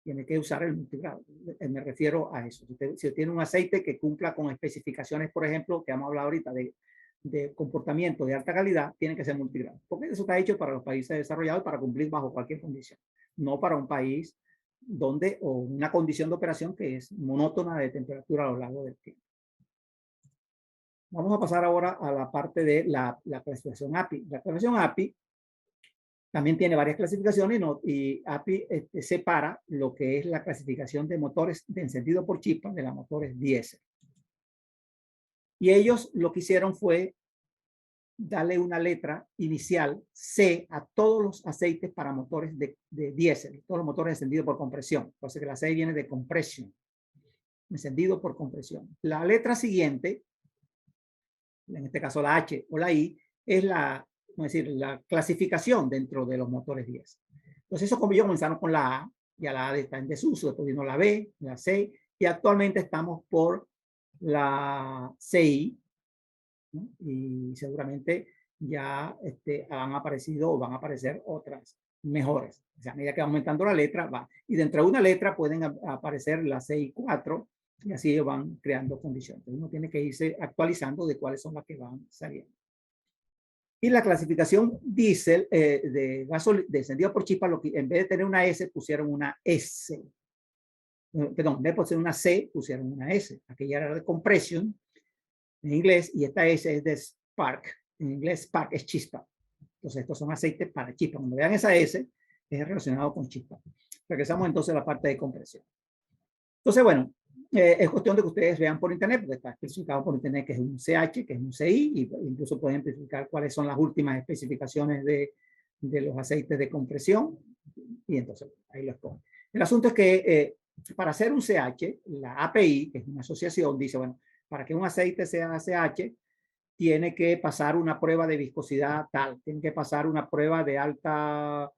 Tiene que usar el multigrado. Me refiero a eso. Si tiene un aceite que cumpla con especificaciones, por ejemplo, que hemos hablado ahorita de comportamiento de alta calidad, tiene que ser multigrado. Porque eso está hecho para los países desarrollados para cumplir bajo cualquier condición. No para un país donde, o una condición de operación que es monótona de temperatura a lo largo del tiempo. Vamos a pasar ahora a la parte de la clasificación API. La clasificación API también tiene varias clasificaciones y API separa lo que es la clasificación de motores de encendido por chispa de los motores diésel. Y ellos lo que hicieron fue darle una letra inicial C a todos los aceites para motores de diésel, todos los motores encendidos por compresión. Entonces que la C viene de compresión, encendido por compresión. La letra siguiente, en este caso la H o la I, es la clasificación dentro de los motores diésel. Entonces eso como yo comenzaron con la A, ya la A está en desuso, después vino la B, la C, y actualmente estamos por la CI, ¿no? Y seguramente ya han aparecido o van a aparecer otras mejores. O sea, a medida que va aumentando la letra, va. Y dentro de una letra pueden aparecer la CI4 y así ellos van creando condiciones. Uno tiene que irse actualizando de cuáles son las que van saliendo. Y la clasificación diésel de encendido por chispa, en vez de tener una S, pusieron una S. Perdón, en vez de poner una C, pusieron una S. Aquella era de compression en inglés y esta S es de spark. En inglés spark es chispa. Entonces estos son aceites para chispa. Cuando vean esa S, es relacionado con chispa. Regresamos entonces a la parte de compresión. Entonces, bueno, es cuestión de que ustedes vean por internet, porque está especificado por internet que es un CH, que es un CI, y incluso pueden especificar cuáles son las últimas especificaciones de los aceites de compresión, y entonces ahí los ponen. El asunto es que para hacer un CH, la API, que es una asociación, dice, bueno, para que un aceite sea CH, tiene que pasar una prueba de viscosidad tal, tiene que pasar una prueba de alta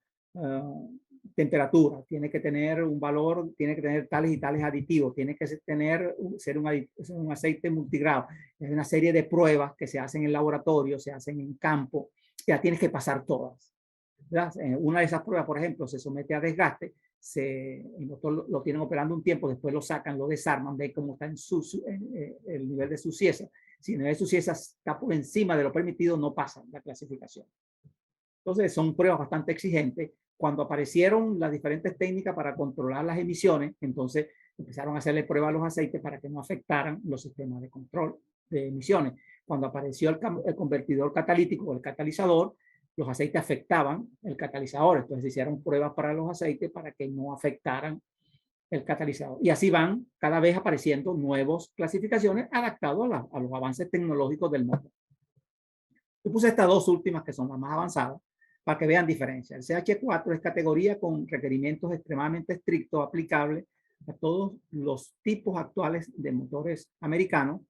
temperatura, tiene que tener un valor, tiene que tener tales y tales aditivos, tiene que ser un aceite multigrado. Es una serie de pruebas que se hacen en laboratorio, se hacen en campo, ya tienes que pasar todas. Una de esas pruebas, por ejemplo, se somete a desgaste, el motor lo tienen operando un tiempo, después lo sacan, lo desarman, ven cómo está el nivel de suciedad. Si el nivel de suciedad está por encima de lo permitido, no pasa la clasificación. Entonces, son pruebas bastante exigentes. Cuando aparecieron las diferentes técnicas para controlar las emisiones, entonces empezaron a hacerle pruebas a los aceites para que no afectaran los sistemas de control de emisiones. Cuando apareció el convertidor catalítico o el catalizador, los aceites afectaban el catalizador. Entonces se hicieron pruebas para los aceites para que no afectaran el catalizador. Y así van cada vez apareciendo nuevas clasificaciones adaptadas a los avances tecnológicos del motor. Yo puse estas dos últimas que son las más avanzadas para que vean diferencia. El CH4 es categoría con requerimientos extremadamente estrictos aplicables a todos los tipos actuales de motores americanos.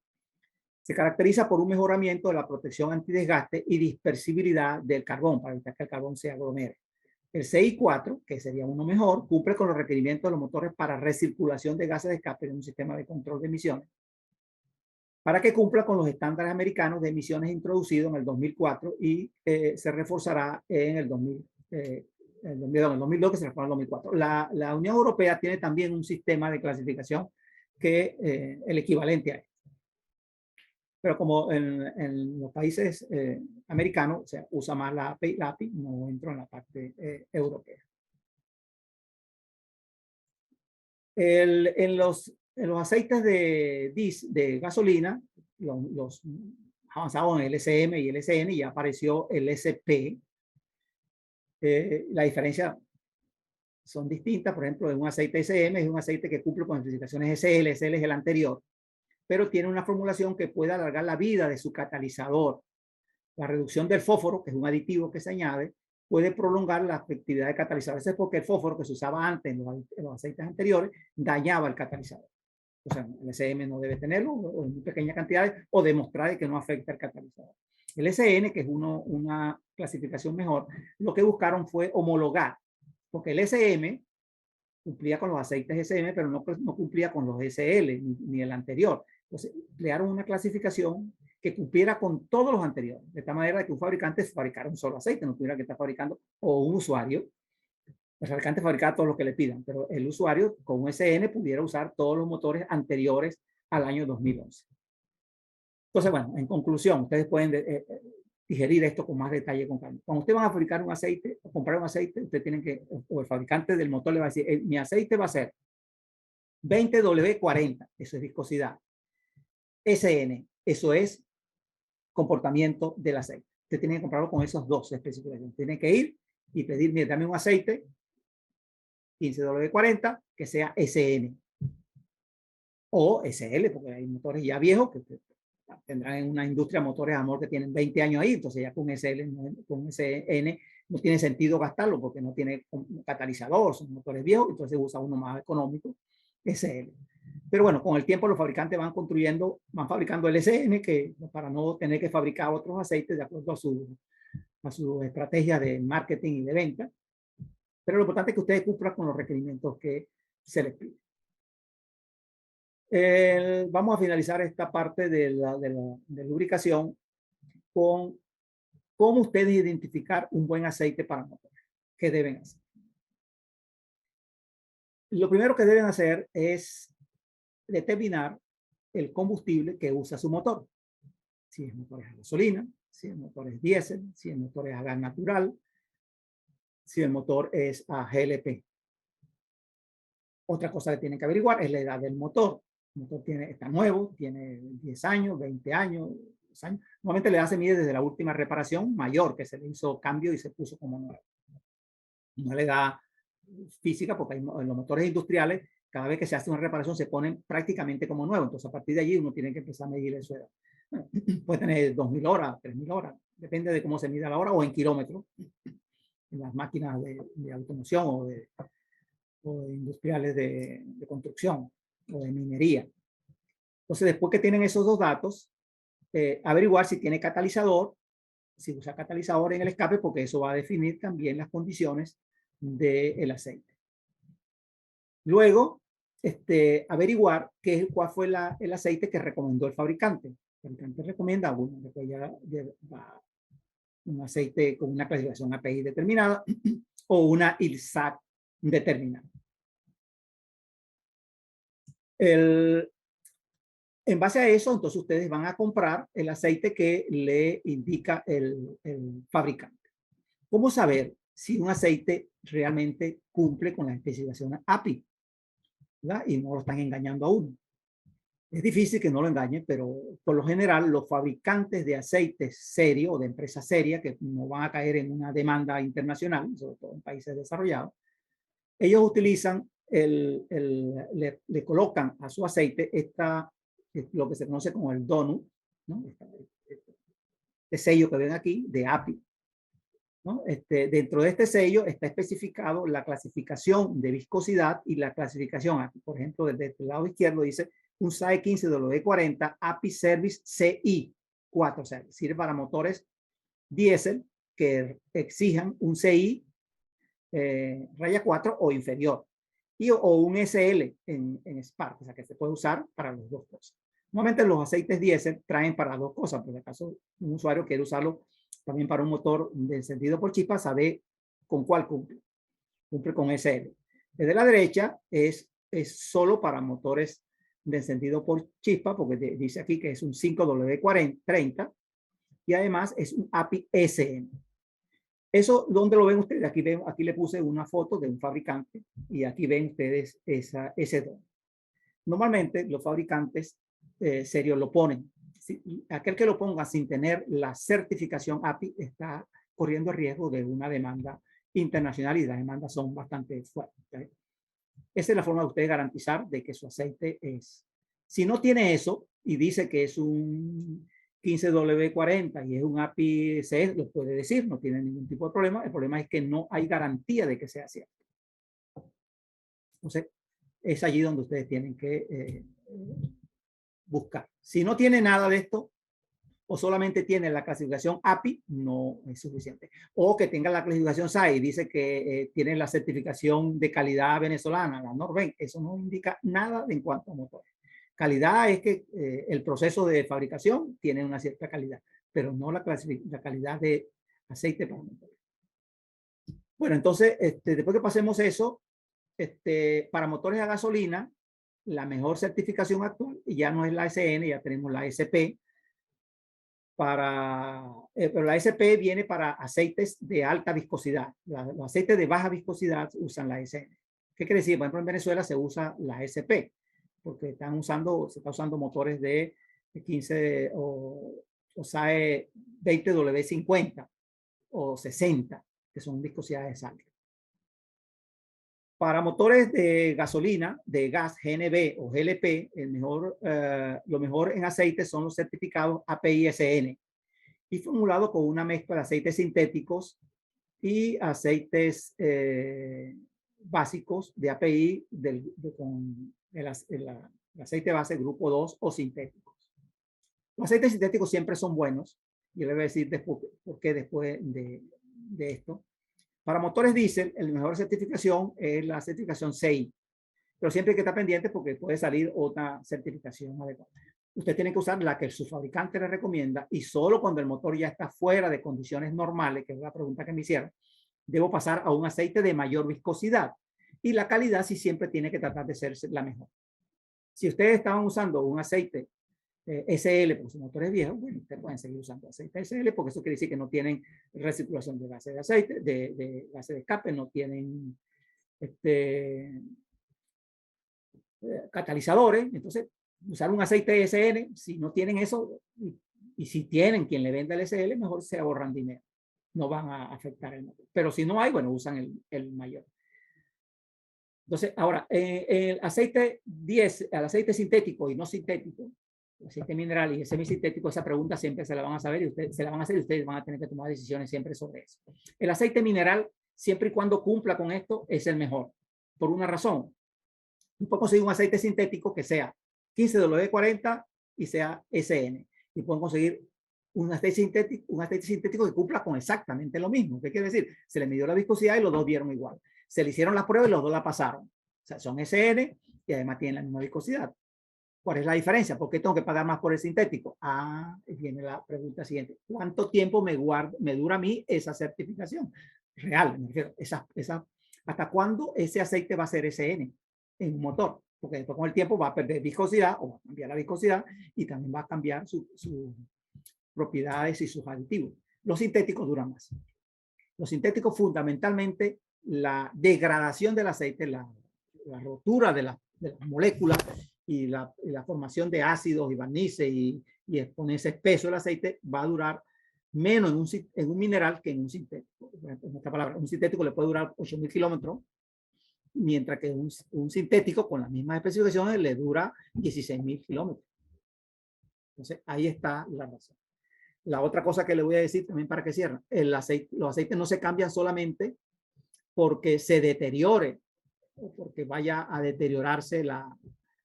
Se caracteriza por un mejoramiento de la protección antidesgaste y dispersibilidad del carbón para evitar que el carbón se aglomere. El CI4, que sería uno mejor, cumple con los requerimientos de los motores para recirculación de gases de escape en un sistema de control de emisiones, para que cumpla con los estándares americanos de emisiones introducidos en el 2004 y se reforzará en el 2002, que se reforzó en el 2004. La Unión Europea tiene también un sistema de clasificación que el equivalente a esto. Pero como en los países americanos se usa más la API, no entro en la parte europea. En los aceites de gasolina, los avanzados en el LCM y el LCN, ya apareció el SP. La diferencia son distintas. Por ejemplo, en un aceite SM es un aceite que cumple con especificaciones SL. SL es el anterior, pero tiene una formulación que puede alargar la vida de su catalizador. La reducción del fósforo, que es un aditivo que se añade, puede prolongar la efectividad del catalizador. Eso es porque el fósforo que se usaba antes en los aceites anteriores dañaba el catalizador. O sea, el SM no debe tenerlo o en muy pequeñas cantidades o demostrar que no afecta el catalizador. El SN, que es una clasificación mejor, lo que buscaron fue homologar, porque el SM cumplía con los aceites SM, pero no cumplía con los SL ni el anterior. Entonces, crearon una clasificación que cumpliera con todos los anteriores, de tal manera que un fabricante fabricara un solo aceite, no tuviera que estar fabricando, o un usuario, el fabricante fabricara todo lo que le pidan, pero el usuario con un SN pudiera usar todos los motores anteriores al año 2011. Entonces, bueno, en conclusión, ustedes pueden digerir esto con más detalle con calma. Cuando ustedes van a fabricar un aceite o comprar un aceite, ustedes tienen que, o el fabricante del motor le va a decir, mi aceite va a ser 20W40, eso es viscosidad. SN, eso es comportamiento del aceite. Usted tiene que comprarlo con esos dos especificaciones. Tiene que ir y pedir, mire, dame un aceite 15W40 que sea SN o SL, porque hay motores ya viejos que tendrán en una industria motores a amor que tienen 20 años ahí, entonces ya con SL, con SN no tiene sentido gastarlo porque no tiene catalizador, son motores viejos, entonces usa uno más económico, SL. Pero bueno, con el tiempo los fabricantes van fabricando el SN que, para no tener que fabricar otros aceites de acuerdo a su estrategia de marketing y de venta. Pero lo importante es que ustedes cumplan con los requerimientos que se les pide. Vamos a finalizar esta parte de lubricación con cómo ustedes identificar un buen aceite para motores. ¿Qué deben hacer? Lo primero que deben hacer es determinar el combustible que usa su motor. Si el motor es a gasolina, si el motor es diésel, si el motor es a gas natural, si el motor es a GLP. Otra cosa que tienen que averiguar es la edad del motor. El motor está nuevo, tiene 10 años, 20 años, 10 años. Normalmente la edad se mide desde la última reparación mayor, que se le hizo cambio y se puso como nuevo. No le da física, porque en los motores industriales, cada vez que se hace una reparación, se ponen prácticamente como nuevo. Entonces, a partir de allí, uno tiene que empezar a medir su edad. Bueno, puede tener 2.000 horas, 3.000 horas, depende de cómo se mida la hora o en kilómetros, en las máquinas de automoción o de industriales de construcción o de minería. Entonces, después que tienen esos dos datos, averiguar si tiene catalizador, si usa catalizador en el escape, porque eso va a definir también las condiciones del aceite. Luego, averiguar cuál fue el aceite que recomendó el fabricante. El fabricante recomienda un aceite con una clasificación API determinada o una ILSAC determinada. En base a eso, entonces ustedes van a comprar el aceite que le indica el fabricante. ¿Cómo saber si un aceite realmente cumple con las especificaciones API? ¿Verdad? Y no lo están engañando a uno. Es difícil que no lo engañen, pero por lo general los fabricantes de aceites serios o de empresas serias que no van a caer en una demanda internacional, sobre todo en países desarrollados, ellos utilizan, le colocan a su aceite lo que se conoce como el donut, ¿no? Este sello que ven aquí de API, ¿no? Dentro de este sello está especificado la clasificación de viscosidad y la clasificación, aquí, por ejemplo, desde el lado izquierdo dice un SAE 15W40 API Service CI 4, o sea, sirve para motores diésel que exijan un CI raya 4 o inferior, o un SL en Spark, o sea, que se puede usar para las dos cosas. Normalmente los aceites diésel traen para dos cosas, por si acaso un usuario quiere usarlo también para un motor de encendido por chispa, sabe con cuál cumple. Cumple con SL. Desde la derecha es solo para motores de encendido por chispa, porque dice aquí que es un 5W30 y además es un API SM. Eso, ¿dónde lo ven ustedes? Aquí le puse una foto de un fabricante y aquí ven ustedes ese don. Normalmente los fabricantes serios lo ponen. Aquel que lo ponga sin tener la certificación API está corriendo el riesgo de una demanda internacional y las demandas son bastante fuertes. ¿Okay? Esa es la forma de ustedes garantizar de que su aceite es. Si no tiene eso y dice que es un 15W40 y es un API CS, lo puede decir, no tiene ningún tipo de problema. El problema es que no hay garantía de que sea cierto. Entonces, es allí donde ustedes tienen que buscar. Si no tiene nada de esto, o solamente tiene la clasificación API, no es suficiente. O que tenga la clasificación SAE, dice que tiene la certificación de calidad venezolana, la Norben, eso no indica nada en cuanto a motores. Calidad es que el proceso de fabricación tiene una cierta calidad, pero no la calidad de aceite para motores. Bueno, entonces, después que pasemos eso, para motores a gasolina, la mejor certificación actual ya no es la SN, ya tenemos la SP. Pero la SP viene para aceites de alta viscosidad. Los aceites de baja viscosidad usan la SN. ¿Qué quiere decir? Por ejemplo, en Venezuela se usa la SP, porque se está usando motores de 15 o SAE 20W50 o 60, que son viscosidades altas. Para motores de gasolina, de gas GNB o GLP, lo mejor en aceite son los certificados API-SN y formulado con una mezcla de aceites sintéticos y aceites básicos de API con el aceite base grupo 2 o sintéticos. Los aceites sintéticos siempre son buenos y le voy a decir por qué después de esto. Para motores diésel, la mejor certificación es la certificación CI, pero siempre hay que estar pendiente porque puede salir otra certificación adecuada. Usted tiene que usar la que su fabricante le recomienda y solo cuando el motor ya está fuera de condiciones normales, que es la pregunta que me hicieron, debo pasar a un aceite de mayor viscosidad. Y la calidad sí siempre tiene que tratar de ser la mejor. Si ustedes estaban usando un aceite SL, porque su motor es viejo, bueno, ustedes pueden seguir usando aceite SL, porque eso quiere decir que no tienen recirculación de gases de aceite, de gases de escape, no tienen catalizadores. Entonces, usar un aceite SN, si no tienen eso, y si tienen quien le venda el SL, mejor se ahorran dinero. No van a afectar el motor. Pero si no hay, bueno, usan el mayor. Entonces, ahora, el aceite sintético y no sintético, el aceite mineral y el semisintético, esa pregunta siempre se la van a saber y ustedes se la van a hacer y ustedes van a tener que tomar decisiones siempre sobre eso. El aceite mineral, siempre y cuando cumpla con esto, es el mejor. Por una razón. Yo puedo conseguir un aceite sintético que sea 15W40 y sea SN. Y puedo conseguir un aceite sintético que cumpla con exactamente lo mismo. ¿Qué quiere decir? Se le midió la viscosidad y los dos dieron igual. Se le hicieron las pruebas y los dos la pasaron. O sea, son SN y además tienen la misma viscosidad. ¿Cuál es la diferencia? ¿Por qué tengo que pagar más por el sintético? Viene la pregunta siguiente. ¿Cuánto tiempo me dura a mí esa certificación? Real, me refiero. ¿Hasta cuándo ese aceite va a ser SN en un motor? Porque después con el tiempo va a perder viscosidad o va a cambiar la viscosidad y también va a cambiar sus propiedades y sus aditivos. Los sintéticos duran más. Los sintéticos fundamentalmente la degradación del aceite, la rotura de las moléculas y la formación de ácidos y barnices y ponerse espeso el aceite va a durar menos en un mineral que en un sintético. En esta palabra, un sintético le puede durar 8.000 kilómetros, mientras que un sintético con las mismas especificaciones le dura 16.000 kilómetros. Entonces, ahí está la razón. La otra cosa que le voy a decir también para que cierren, los aceites no se cambian solamente porque se deteriore o porque vaya a deteriorarse la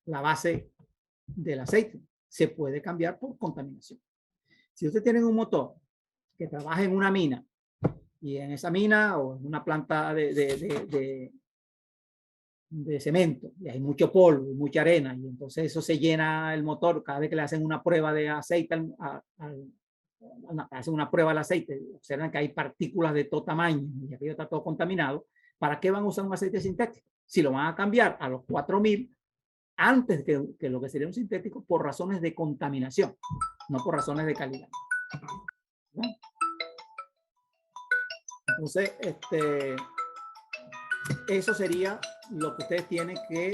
base del aceite. Se puede cambiar por contaminación. Si usted tiene un motor que trabaja en una mina y en esa mina o en una planta de cemento y hay mucho polvo y mucha arena y entonces eso se llena el motor cada vez que le hacen una prueba de aceite, hacen una prueba al aceite, observan que hay partículas de todo tamaño y aquello está todo contaminado. ¿Para qué van a usar un aceite sintético? Si lo van a cambiar a los 4.000 antes que lo que sería un sintético por razones de contaminación, no por razones de calidad. ¿No? Entonces, eso sería lo que ustedes tienen que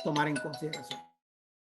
tomar en consideración.